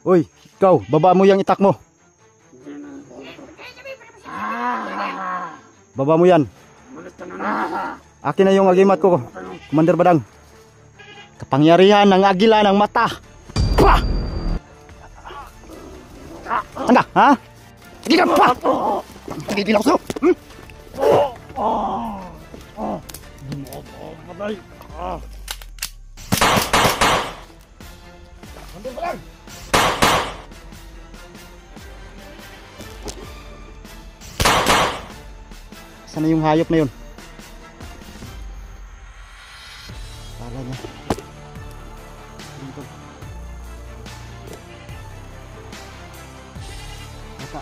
Uy, ikaw, baba mo yung itak mo. Baba mo yan. Akin na yung agimat ko, Commander Badang. Kapangyarihan ng agila ng mata. Pah! Anda, ha? Sige ka pa! Nagigilaw ko sa'yo! Sana yung hayop na yun? Pala niya. Dito. Bata.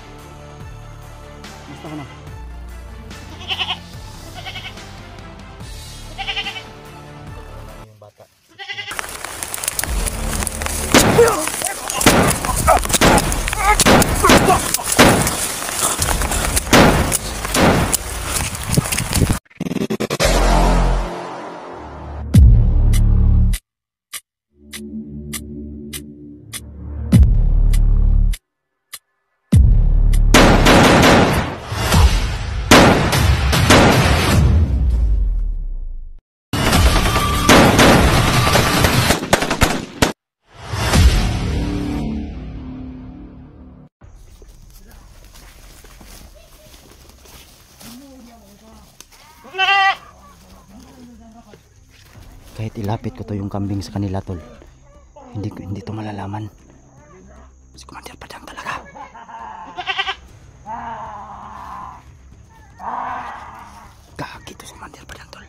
Basta ka na. Yung bata. Kahit ilapit ko to yung kambing sa kanila, tol, hindi to malalaman. Si Commander Badang talaga. Gagi to si Commander Badang, tol.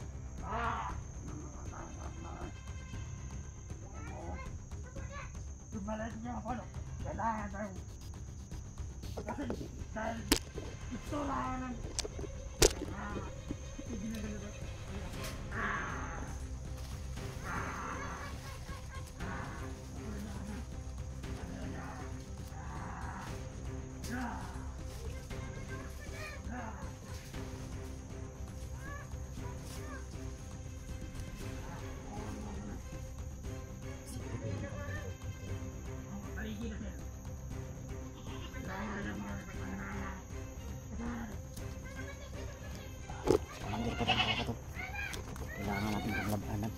Commander Badang talaga to. Kailangan natin panglabanan.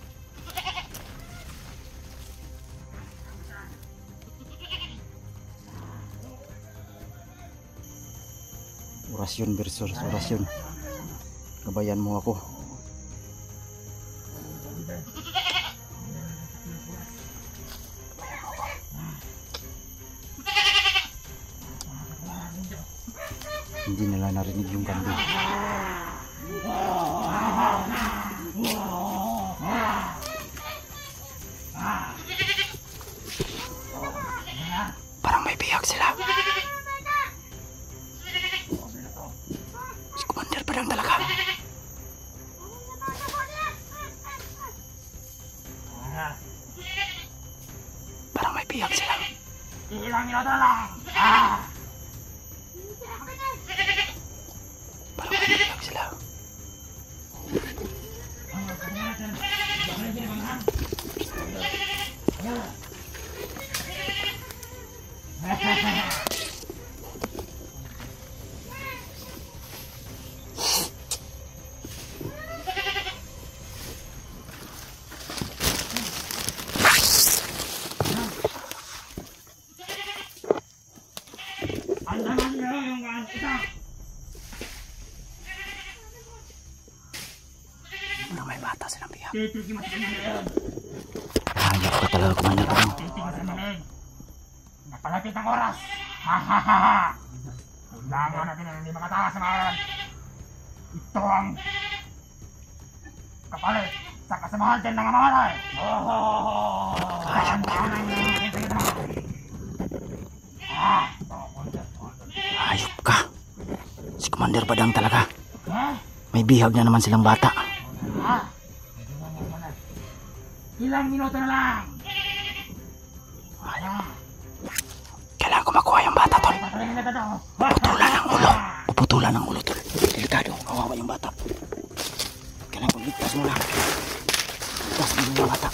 Orasyon versus orasyon. Gabayan mo ako. Hindi nila narinig yung kambing. Parang may bihag sila. Si Commander Badang talaga. Parang may bihag sila. Parang may bihag sila. May bata silang bihag. Hayop ka talaga, Commander Badang. Napalapit ang oras. Kailangan natin na hindi makatakas sa mga ito ang kapalit sa kasamahan din ng amalay. Hayop ka. Si Commander Badang talaga. May bihag na naman silang bata. Ilang minuto na lang. Kailangan ko makuha yung bata, tol. Puputulan ang ulo. Puputulan ang ulo, tol. Delikado. Kawawa yung bata. Kailangan ko ligtas mo lang. Ligtas mo yung bata.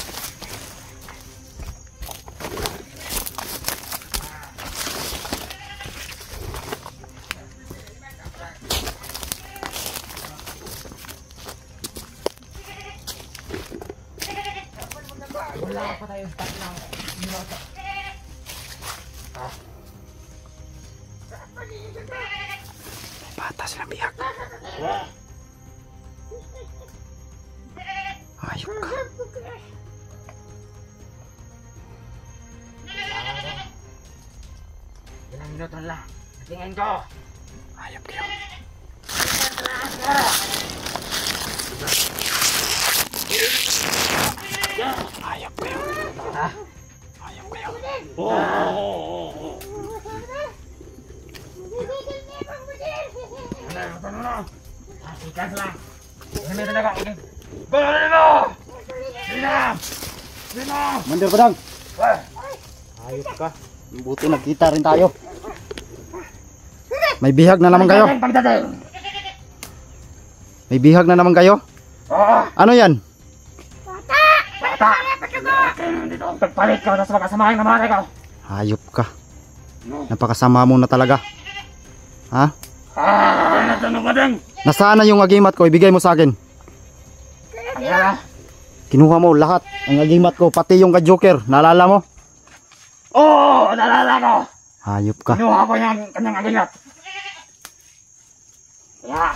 start lang. Minuto. May bata silang bihag. Ayok ka. Ilang minuto na lang. Tingin ko. Ayop kayo. Ayop kayo. Ha? Ayop kayo. Ikas lang. Hindi talaga. Balarin mo! Sina! Sina! Mandir Badang. Weh! Ayop ka. Buti nagkita rin tayo. May bihag na naman kayo. Pagdating! May bihag na naman kayo. Oo! Ano yan? Bata! Dito ang pagpalit ko sa makasamahin ng mga ko. Ayop ka. Napakasama mo na talaga. Ha? Ano ba din? Nasaan na yung agimat ko? Ibigay mo sa akin. Ayan. Kinuha mo lahat. Ang agimat ko. Pati yung ka-joker. Naalala mo? Oo! Nalala ko! Hayop ka. Kinuha ko yung kanyang agingat. Yeah.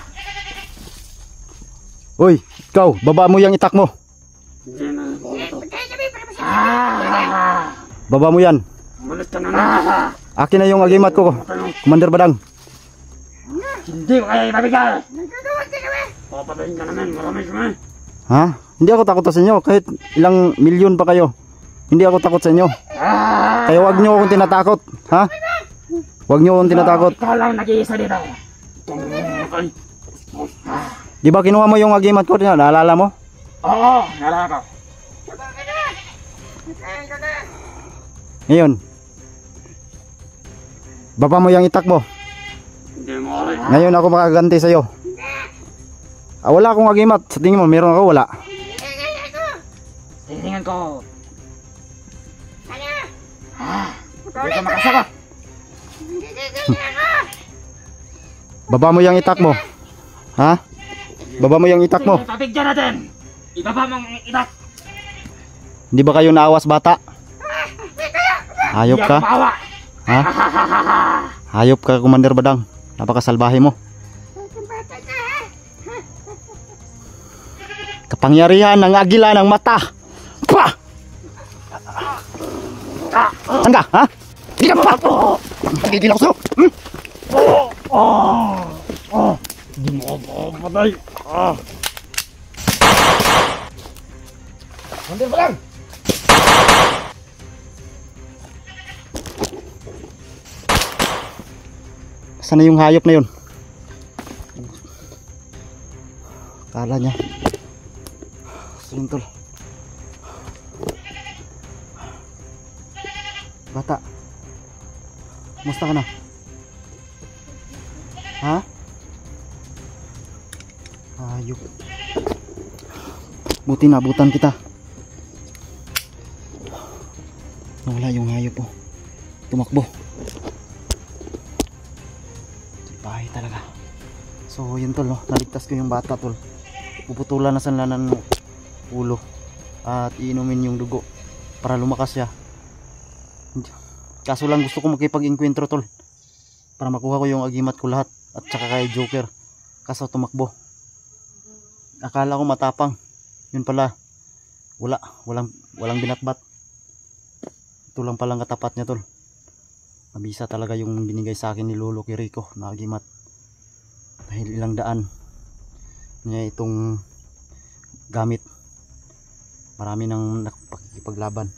Uy, ikaw. Baba mo yung itak mo. Baba mo yan. Mulit ka na. Akin na yung agimat ko. Commander Badang. Hindi ko kaya ibabigay. Papatayin ka naman. Marami kami. Ha? Hindi ako takot sa inyo. Kahit ilang milyon pa kayo. Hindi ako takot sa inyo. Kaya wag nyo akong tinatakot. Ha? Wag nyo akong tinatakot. Ikaw lang nag-iisa dito. Di ba kinuha mo yung agimat ko? Naalala mo? Oo, nalala ko. Ngayon. Baba mo yung itak mo. Hindi mo rin. Ngayon ako makaganti sa'yo. Wala akong agimat. Sa tingin mo, meron ako? Wala. Titingnan ko. Hindi ka makasaka. Baba mo yung itak mo. Ha? Baba mo yung itak mo. Pabigyan natin. Ibaba mong itak. Hindi ba kayo naawas bata? Hayop ka? Ha? Hayop ka, Commander Badang. Napakasalbahe mo. Kapangyarihan ng agila ng mata. Pah! Saan ka? Ha? Hindi ka pa! Pagigil ako sa'yo. Hindi mo ako patay. Mandir pa lang. Saan na yung hayop na yun? Kala niya. Sintol. Bata. Musta ka na? Ha? Hayop. Buti nabutan kita. Nawala yung hayop po. Tumakbo. Bahay talaga. So yun tol, no? Naligtas ko yung bata tol. Puputulan na sa lanan ng ulo at iinumin yung dugo para lumakas siya. Kaso lang gusto ko makipag-inkwentro tol para makuha ko yung agimat ko lahat at saka kay Joker. Kaso tumakbo. Akala ko matapang. Yun pala walang binatbat. Ito lang palang katapat niya tol. Mabisa talaga yung binigay sa akin ni Lolo Kiriko na agimat. Dahil ilang daan niya itong gamit. Marami nang nakipaglaban.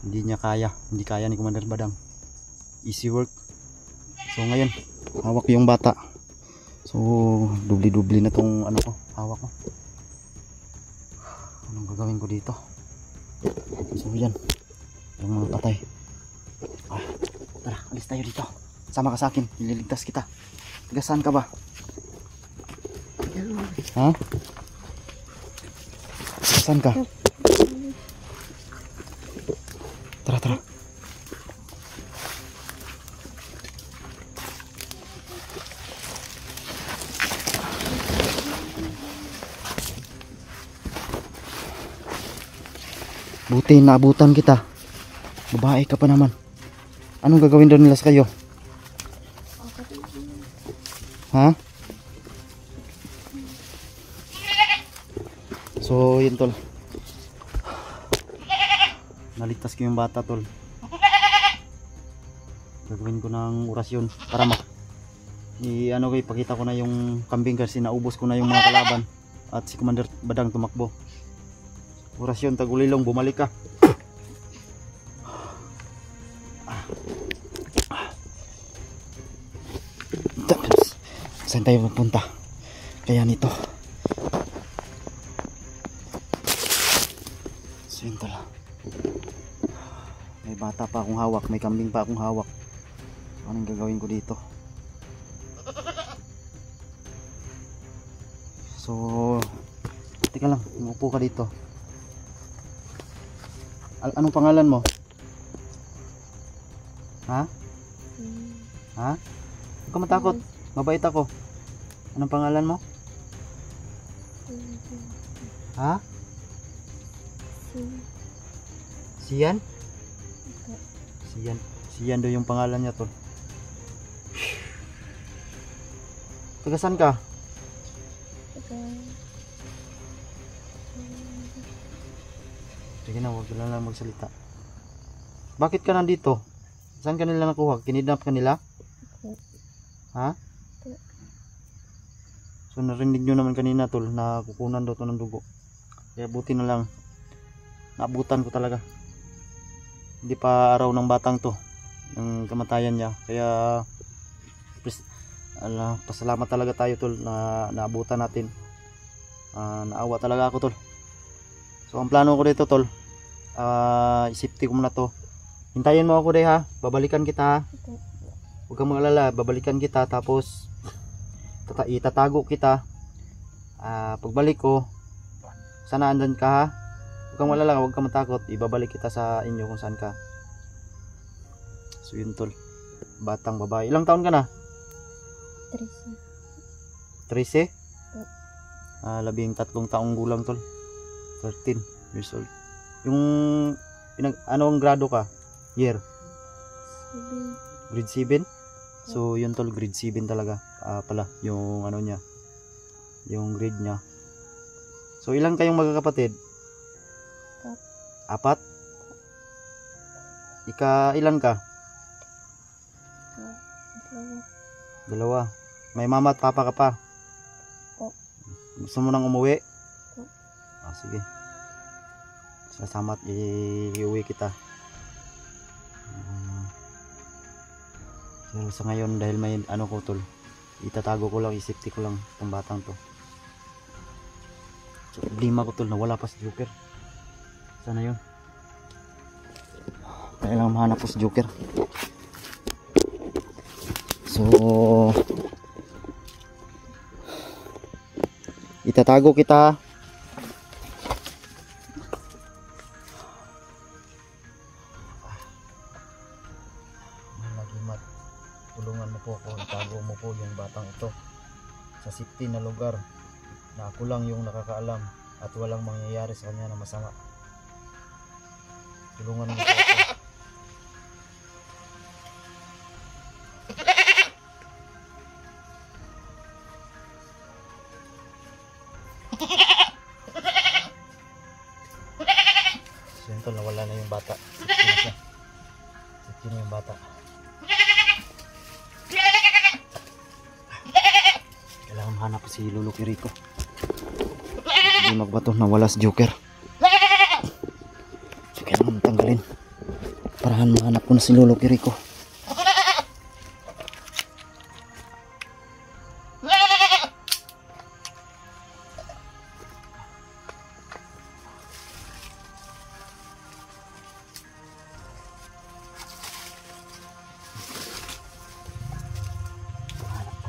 Hindi kaya ni Commander Badang. Easy work. So ngayon hawak yung bata. So dubli-dubli na tong ano ko, hawak ko. Anong gagawin ko dito? So yan, yung mga patay. Tara, alis tayo dito. Sama ka sa akin, ililigtas kita. Taga saan ka ba? Ha? Taga saan ka? Tara, tara. Buti naabutan kita. Babae ka pa naman. Anong gagawin daw nila sa kayo? Ha? So yun tol, naligtas ko yung bata tol. Gagawin ko ng orasyon para ano ko, ipakita ko na yung kambing kasi naubos ko na yung mga kalaban at si Commander Badang tumakbo. Orasyon Tagulilong, bumalik ka. Saan tayo magpunta? Kaya nito. So yun tala. May bata pa akong hawak, may kambing pa akong hawak. Anong gagawin ko dito? So teka lang, umupo ka dito. Anong pangalan mo? Ha? Ha? Huwag ka matakot, mabait ako. Anong pangalan mo? Ha? Sian? Sian daw yung pangalan niya tol. Taga saan ka? Sige na, huwag na lang magsalita. Bakit ka nandito? Saan ka nila nakuha? Kinidnap ka nila? Ha? So narinig nyo naman kanina tol na kukunan daw to ng dugo. Kaya buti na lang naabutan ko talaga. Hindi pa araw ng batang to ng kamatayan niya. Kaya pasalamat talaga tayo tol na naabutan natin. Naawa talaga ako tol. So ang plano ko dito tol, isipti ko muna to. Hintayin mo ako day ha. Babalikan kita ha. Huwag kang mag-alala, babalikan kita tapos itatago kita. Pagbalik ko sana andyan ka ha. Huwag kang malala, huwag kang matakot. Ibabalik kita sa inyo kung saan ka. So yun tol, batang babae. Ilang taon ka na? 13. 13 taong gulang tol. 13 years old. Yung anong grado ka? Year? Grade 7? So yun tol, grade 7 talaga pala yung ano niya, yung grade niya. So ilang kayong magkakapatid? 4. Ilan ka? 2. May mama at papa ka pa? Gusto mo nang umuwi? Sige, sasama at iuwi kita. Pero sa ngayon dahil may ano ko tol, itatago ko lang, isipti ko lang itong batang to. So problema ko tol, nawala pa si Joker. Sana yun, kailangan mahanap ko si Joker. So itatago kita. Nagimat, tulungan mo po ako, itago mo po yung batang ito sa safety na lugar na ako lang yung nakakaalam at walang mangyayari sa kanya na masama. Tulungan mo po ako. So nawala na yung bata. Safety na yung bata. Kailangan mahanap si Lolo Kiriko. Hindi magbato, nawala si Joker. So kailangan tanggalin para mahanap ko na si Lolo Kiriko.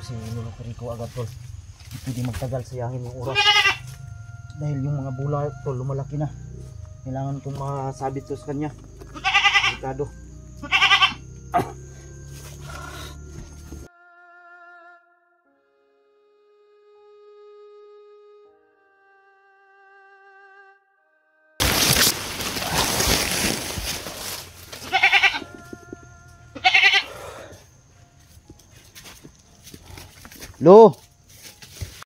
Si Lolo Kiriko agad tol, hindi magtagal, sayangin yung oras dahil yung mga bula tol lumalaki na. Kailangan kong masabit to sa kanya, delikado. Lo!